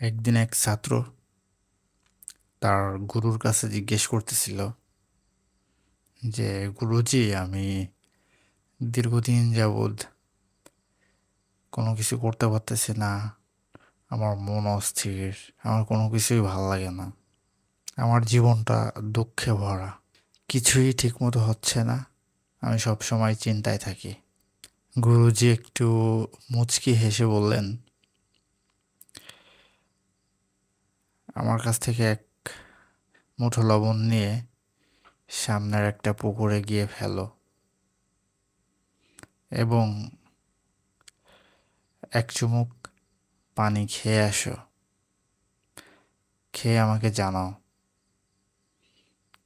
একদিন এক ছাত্র তার গুরুর কাছে জিজ্ঞেস করতেছিল যে, গুরুজি, আমি দীর্ঘদিন যাবৎ কোনো কিছু করতে পারতেছি না। আমার মন অস্থির। আমার কোনো কিছুই ভাল লাগে না। আমার জীবনটা দুঃখে ভরা। কিছুই ঠিকমতো হচ্ছে না। আমি সব সময় চিন্তায় থাকি। গুরুজি একটু মুচকি হেসে বললেন, আমার কাছ থেকে এক মুঠো লবণ নিয়ে সামনের একটা পুকুরে গিয়ে ফেলো এবং এক চুমুক পানি খেয়ে আসো। খেয়ে আমাকে জানাও।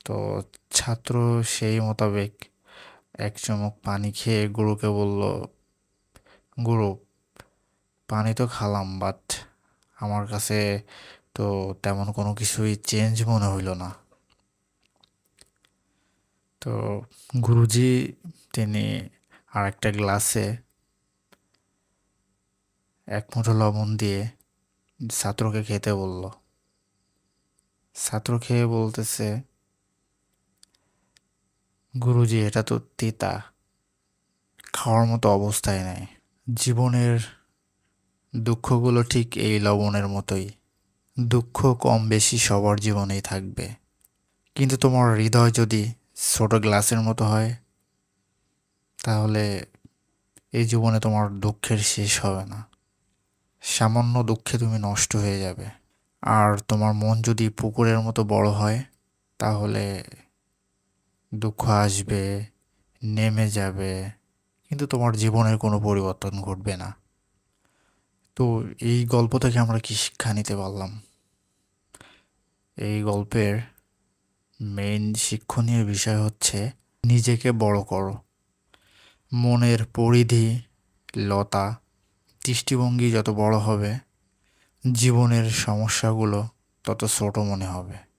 তো ছাত্র সেই মোতাবেক এক চুমুক পানি খেয়ে গুরুকে বলল, গুরু, পানি তো খেলাম, বাট আমার কাছে তো তেমন কোনো কিছুই চেঞ্জ মনে হইল না। তো গুরুজি তিনি আর একটা গ্লাসে এক মুঠো লবণ দিয়ে ছাত্রকে খেতে বলল। ছাত্র খেয়ে বলতেছে, গুরুজি, এটা তো তিতা, খাওয়ার মতো অবস্থায় নেই। জীবনের দুঃখগুলো ঠিক এই লবণের মতোই। দুঃখ কম বেশি সবার জীবনেই থাকবে, কিন্তু তোমার হৃদয় যদি ছোট গ্লাসের মতো হয়, তাহলে এই জীবনে তোমার দুঃখের শেষ হবে না। সামান্য দুঃখে তুমি নষ্ট হয়ে যাবে। আর তোমার মন যদি পুকুরের মতো বড় হয়, তাহলে দুঃখ আসবে, নেমে যাবে, কিন্তু তোমার জীবনের কোনো পরিবর্তন ঘটবে না। তো এই গল্প থেকে আমরা কি শিক্ষা নিতে পারলাম? এই গল্পের মেইন শিক্ষণীয় বিষয় হচ্ছে, নিজেকে বড় করো। মনের পরিধি, লতা, দৃষ্টিভঙ্গি যত বড় হবে, জীবনের সমস্যাগুলো তত ছোট মনে হবে।